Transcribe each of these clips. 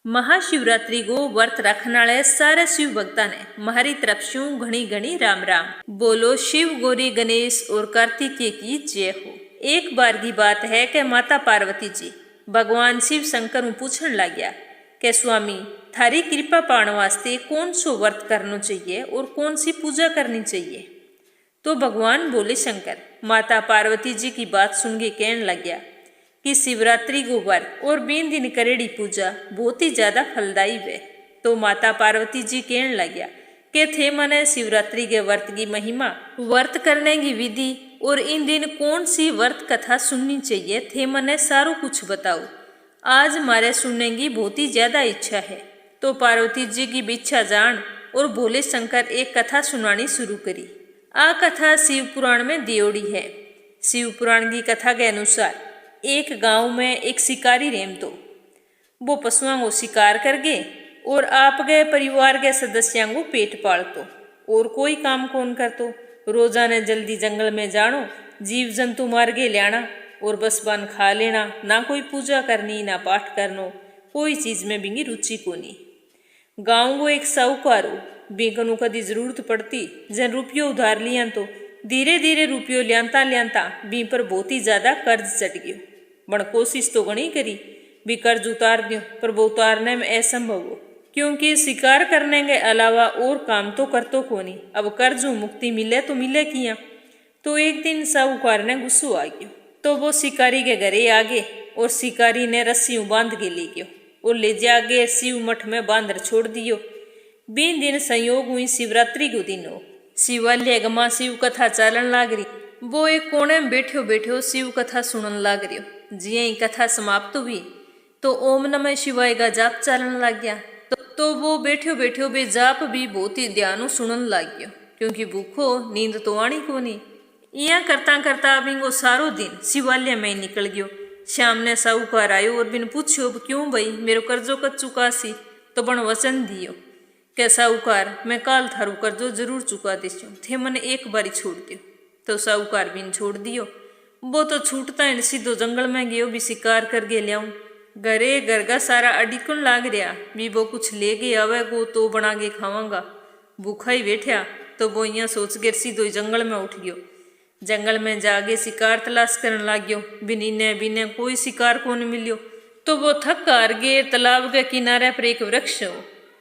महाशिवरात्रि को व्रत रखने वाले सारे शिव भक्ता ने मारी तरफ से घनी घनी राम राम। बोलो शिव गौरी गणेश और कार्तिकेय की जय हो। एक बार की बात है कि माता पार्वती जी भगवान शिव शंकर पूछने लग गया कि स्वामी थारी कृपा पाने वास्ते कौन सो व्रत करना चाहिए और कौन सी पूजा करनी चाहिए। तो भगवान बोले शंकर माता पार्वती जी की बात सुन के कहने लग गया कि शिवरात्रि को व्रत और 20 दिन करेड़ी पूजा बहुत ही ज्यादा फलदायी है। तो माता पार्वती जी कहने लग गया कि थे मने शिवरात्रि के व्रत की महिमा, व्रत करने की विधि और इन दिन कौन सी व्रत कथा सुननी चाहिए थे मने सारो कुछ बताओ। आज हमारे सुनने की बहुत ही ज्यादा इच्छा है। तो पार्वती जी की इच्छा जान और भोले शंकर एक कथा सुनानी शुरू करी। आ कथा शिव पुराण में दियोड़ी है। शिव पुराण की कथा के अनुसार एक गांव में एक शिकारी रेम तो वो पशुओं को शिकार कर गए और आपके परिवार के सदस्यों को पेट पालतो और कोई काम कौन करतो। रोजाना जल्दी जंगल में जानो, जीव जंतु मार के लाना और बस बन खा लेना, ना कोई पूजा करनी ना पाठ करनो, कोई चीज में बिंगी रुचि कोनी। गांव को एक साहूकार हो, बेकनों कदी जरूरत पड़ती जन रुपयो उधार लिया तो धीरे धीरे रुपयो लियांता बी पर बहुत ही ज्यादा कर्ज चढ़ गयो। बण कोशिश तो घनी करी भी कर्ज उतार दियो, पर वो उतारने में असंभव हो क्योंकि शिकार करने के अलावा और काम तो करतो कोनी। अब कर्ज मुक्ति मिले तो मिले किया। तो एक दिन साहूकार ने गुस्सो आ गयो तो वो शिकारी के घरे आ गए और शिकारी ने रस्सी बांध के ले गयो और ले जाके शिव मठ में बांध छोड़ दियो। 20 दिन संयोग हुई शिवरात्रि को दिन हो। शिवालय गमा शिव कथा चलन लाग रही। वो एक कोने में बैठो बैठो शिव कथा सुनन लाग रही। जिये ही कथा समाप्त हुई तो ओम नमः शिवाय का जाप चलन लग गया। तो वो बैठो बैठो बे जाप भी बहुत ही ध्यान सुनन लग गयो क्योंकि भूखो नींद तो आनी को नहीं। यहाँ करता करता अभी वो सारो दिन शिवालय में निकल गयो। शाम ने साहूकार आयो और बिन पूछो क्यों भाई मेरो कर्जो कच चुका सी। तो बन वचन दियो के साहूकार मैं काल थारू कर्जो जरूर चुका देसो, थे मने एक बारी छोड़ दियो। तो साहूकार बिन छोड़ दियो। वो तो छूटता है सीधो जंगल में गयो भी शिकार कर गे लियाऊं। घरे घर का सारा अडिकन लाग रहा भी वो कुछ ले गए आवे गो तो बना के खावांगा। भूखा ही बैठा तो वो यहाँ सोच के सीधो जंगल में उठ गयो। जंगल में जाके शिकार तलाश करने लग गयो। बिन इन्हें बिने कोई शिकार को नहीं मिलियो। तो वो थक हार गए तालाब के किनारे पर एक वृक्ष हो,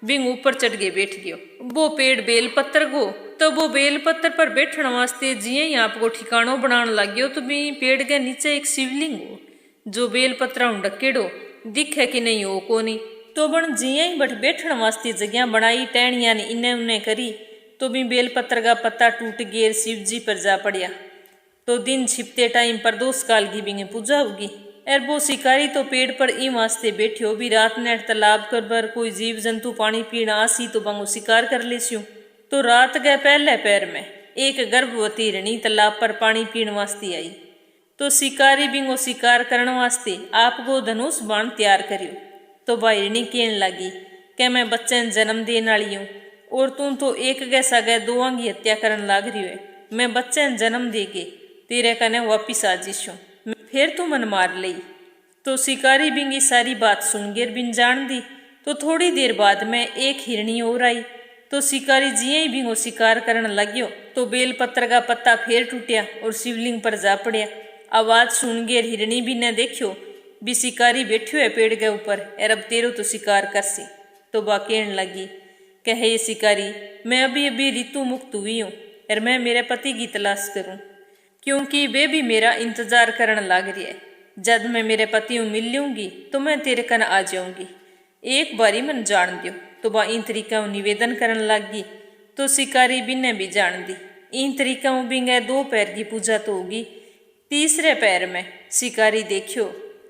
बिंग ऊपर चढ़ के बैठ गयो। वो पेड़ बेलपत्र को तो वो बेलपत्र पर बैठने वास्ते जिये ही आपको ठिकानो बनाने लग गयो। तो भी पेड़ के नीचे एक शिवलिंग हो जो बेलपत्र ढकेड़ो दिखे कि नहीं हो कोनी। तो बन जिये ही बट बैठने वास्ते जगह बनाई, टहनिया ने इन्हें उन्हें करी। तो भी बेलपत्र का पत्ता टूट गया शिव जी पर जा पड़िया। तो दिन छिपते टाइम प्रदोष काल की बिंगे पूजा होगी। और वो शिकारी तो पेड़ पर ई वास्ते बैठ्यो भी रात ने तालाब कर बर कोई जीव जंतु पानी पीना आसी तो बंगो शिकार कर लेस्यो। तो रात के पहले पैर में एक गर्भवती हिरणी तालाब पर पानी पीने वास्ते आई। तो शिकारी बिंगो शिकार करने वास्ते आपको धनुष बाण तैयार करियो। तो वह हिरणी कहने लगी कि मैं बच्चे ने जन्म देने वाली हूँ और तू तो एक के सगे दोवां की हत्या करने लग रही है। मैं बच्चे ने जन्म दे के तेरे कने वापिस आ जिसू, फिर तू मन मार लई। तो शिकारी बिंगी सारी बात सुन गिर बिन जान दी। तो थोड़ी देर बाद में एक हिरणी और आई। तो शिकारी जिये ही बिंगो शिकार करने लग्यो। तो बेलपत्र का पत्ता फिर टूटिया और शिवलिंग पर जा पड़िया। आवाज सुन गिर हिरणी भी ने देखियो भी शिकारी बैठो है पेड़ के ऊपर और अब तेरो तो शिकार कर सी। तो बा कहने लगी कहे शिकारी मैं अभी अभी ऋतु मुक्त हुई हूँ और मैं मेरे पति की तलाश करूँ क्योंकि वे भी मेरा इंतजार करने लग रही है। जब मैं मेरे पति को मिल लूंगी तो मैं तेरे कन आ जाऊंगी, एक बारी मन जान दियो। तो वह इन तरीका निवेदन करने लगी। तो शिकारी भी ने भी जान दी। इन तरीका बिंगे 2 पैर की पूजा तो होगी। तीसरे पैर में शिकारी देखियो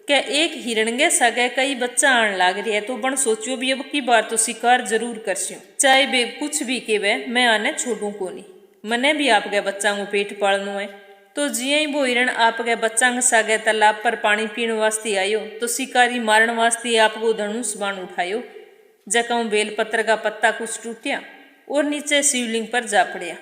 क्या एक हिरण के सगे कई बच्चा आने लग रही है। तो बन सोचियो भी अब की बार तो शिकार जरूर करस्यो, चाहे बे कुछ भी केवे मैं आने छोड़ू को नहीं, मने भी आपके बच्चा को पेट पालनो है। तो जिये ही वो हिरण आपके बच्चा के सागे तालाब पर पानी पीने वास्ते आयो। तो शिकारी मारन वास्ते आपको धनुष बाण उठायो। जका बेलपत्र का पत्ता कुछ टूटिया और नीचे शिवलिंग पर जा पड़िया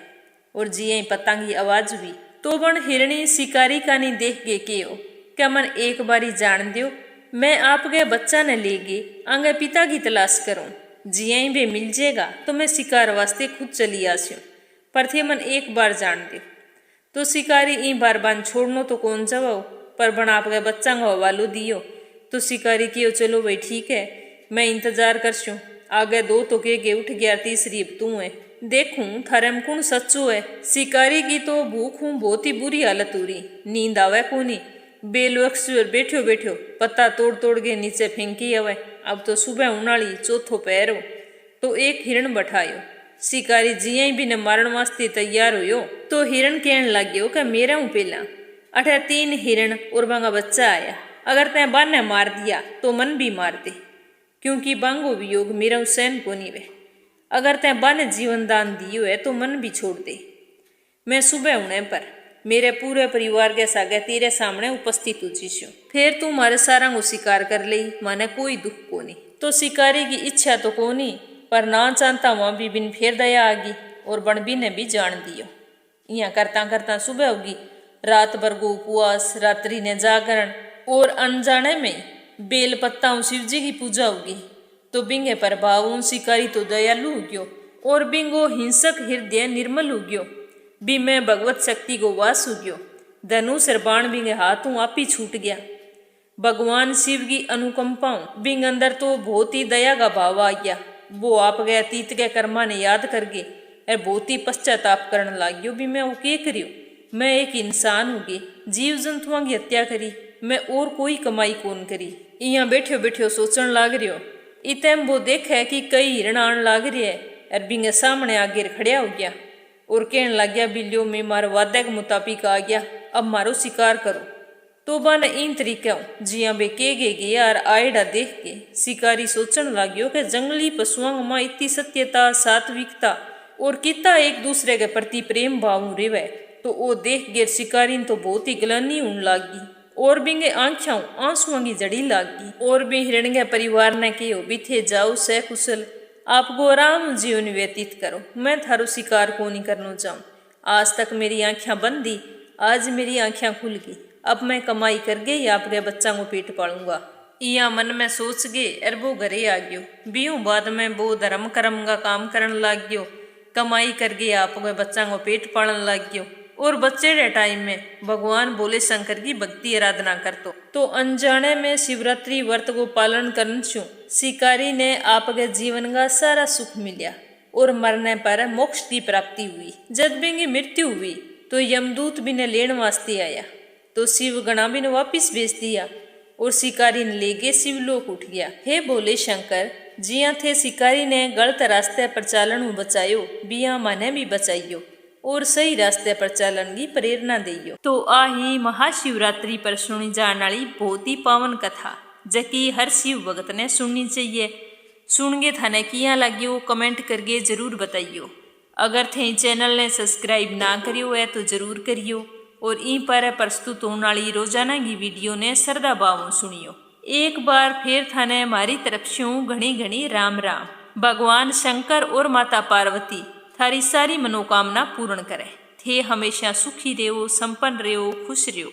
और जिये ही पतंग की आवाज हुई। तो बन हिरणी शिकारी का नहीं देख के के हो क्या मन एक बारी जान दियो मैं आपके बच्चा ने लेगे आगे पिता की तलाश करूं, जियाई बे मिल जाएगा तो मैं शिकार वास्ते खुद चली आस्यूं, पर थे मन एक बार जान दे। तो शिकारी ई बार बान छोड़नो तो कौन जवाओ, पर बन आपके बच्चा का हवालो दियो। तो शिकारी कियो चलो भाई ठीक है, मैं इंतजार करशूं, आगे दो तो के उठ गया, तीसरी अब तू है, देखूं थारे में कौन सच्चो है। शिकारी की तो भूख हूं बहुत ही बुरी हालत हो रही, नींद आवे कोनी, बेल वृक्ष पर बैठो बैठो पत्ता तोड़ तोड़ के नीचे फेंकी आवे। अब तो सुबह उनाली चौथो पैर हो। तो एक हिरण बैठायो, शिकारी जिया भी ने मारण वास्ते तैयार हुयो। तो हिरण कहन लाग्यो कि मेरा हूं पहला, अठे 3 हिरण और बांगा बच्चा आया, अगर तैं बाने मार दिया तो मन भी मार दे, क्योंकि बांगो वियोग मेरा सहन को नहीं वे। अगर तैं बाने जीवन दान दियो है तो मन भी छोड़ दे। मैं सुबह होने पर मेरे पूरे परिवार के सागे तेरे सामने उपस्थित हुचीशू, फिर तू मारे सारा को शिकार कर ले, माने कोई दुख को नहीं। तो शिकारी की इच्छा तो को नहीं, पर ना चाहता वहां भी बिन फिर दया आगी और बनबी ने भी जान दियो। यहाँ करता करता सुबह होगी, रात भर को उपवास, रात्रि ने जागरण और अनजाने में बेल पत्ताओं शिव जी की पूजा होगी। तो बिंगे पर भावों शिकारी तो दयालु हो गयो और बिंगो हिंसक हृदय निर्मल हो गयो, भी मैं भगवत शक्ति को वास हो गयो। धनुष और बाण बिंगे हाथों आप ही छूट गया। भगवान शिव की अनुकंपाओं बिंग अंदर तो बहुत ही दया का भाव आ गया। वो आप गए अतीत के कर्मा ने याद करके और बहुत ही पश्चाताप करने लग्यो, भी मैं वो के करियो, मैं एक इंसान होगी, जीव जंतुओं की हत्या करी, मैं और कोई कमाई कौन करी। यहाँ बैठो बैठो सोचन लाग रही, इतम वो देखे कि कई हिरण आन लाग रही है और बिंगे सामने आगे खड़िया हो गया और कहने लग गया, बिल्लियो मैं मारो वादे के मुताबिक आ गया, अब मारो शिकार करो। तो बन इन तरीके जिया बे के गया और आयडा देख के शिकारी सोचन लाग्यो कि जंगली पशुओं में इतनी सत्यता, सात्विकता और कितना एक दूसरे के प्रति प्रेम भाव रेवे। तो वो देख गए शिकारी तो बहुत ही ग्लानि होने लागी और बिंगे आंखों आंसुओं की जड़ी लागी। और भी हिरण के परिवार ने कहो, बिथे जाओ सह कुशल, आपको आराम जीवन व्यतीत करो, मैं थारो शिकार को नहीं करना चाहूँ। आज तक मेरी आंखें बंद थी, आज मेरी आंखें खुल गई, अब मैं कमाई कर गई आपके बच्चा को पेट पालूंगा। या मन में सोच गए और वो घरे आ गयो। बीहू बाद में वो धर्म कर्म का काम करने लग गयो, कमाई कर गए आपके बच्चा को पेट पालन लग गयो। और बच्चे के टाइम में भगवान बोले शंकर की भक्ति आराधना कर तो अनजाने में शिवरात्रि व्रत को पालन करन छू शिकारी ने आपके जीवन का सारा सुख मिला और मरने पर मोक्ष की प्राप्ति हुई। जब बिंगी मृत्यु हुई तो यमदूत भी ने लेने वास्ते आया, तो शिव गणा भी ने वापिस भेज दिया और शिकारी ने ले गए शिवलोक उठ गया। हे बोले शंकर, जिया थे शिकारी ने गलत रास्ते पर चालन बचायो, बिया माने भी बचाइयो और सही रास्ते पर चलन की प्रेरणा दियो। तो आही महाशिवरात्रि पर सुनी जाने वाली बहुत ही पावन कथा, जबकि हर शिव भगत ने सुननी चाहिए। सुन के थाने किया लगियो कमेंट करके जरूर बताइयो। अगर थे चैनल ने सब्सक्राइब ना करियो है तो जरूर करियो और इन पर प्रस्तुत होने वाली रोजाना की वीडियो ने श्रद्धा भाव सुनियो। एक बार फिर थाने हमारी तरफ से घनी घनी राम राम। भगवान शंकर और माता पार्वती थारी सारी मनोकामना पूर्ण करे। थे हमेशा सुखी रहो, संपन्न रहो, खुश रहो।